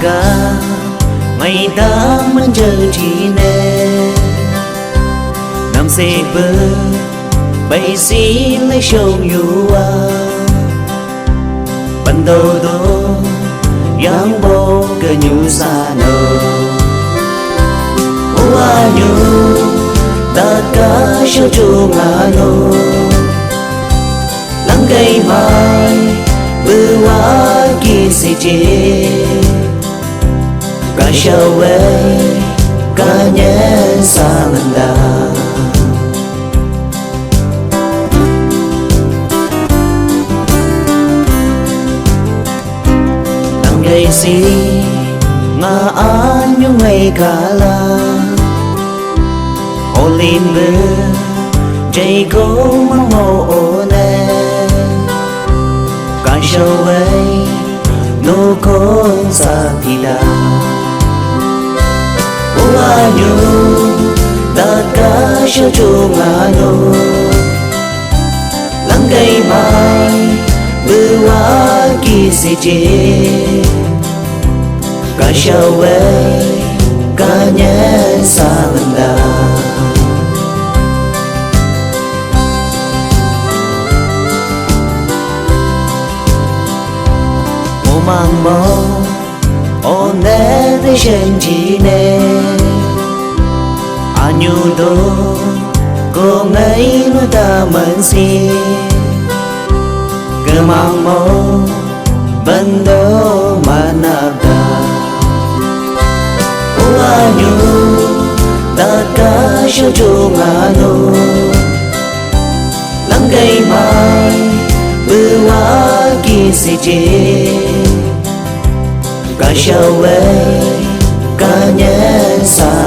cả ngày ta vẫn chờ chỉ nè nằm xe bơ bay xí lấy sông yêu à ban đầu đó yang bo ke nyu sa no wa nyu ta cả sâu chu ngà no lắng gây mai bư hoa kia si chế cả sâu ấy cả nhé xa lần đà lắng gây si ngà an nhung ngày cả la ô linh bơ chạy cố mong mồ nè cả sâu ấy nô con xa thì đà hoa nhu tất cả sâu chu ngà nô lắng gây mai bư hoa kia si chế cả sâu ấy cả nhé xa lần đà mang mơ ôn nè tới chân chỉ nè anh yêu tôi cô ấy nói ta mẫn xin cứ mang mơ bên đó mà nạp ta anh yêu tất cả sâu chu ngà nô lắng gây mai bư hoa kia si chế cả sâu ấy cả nhé xa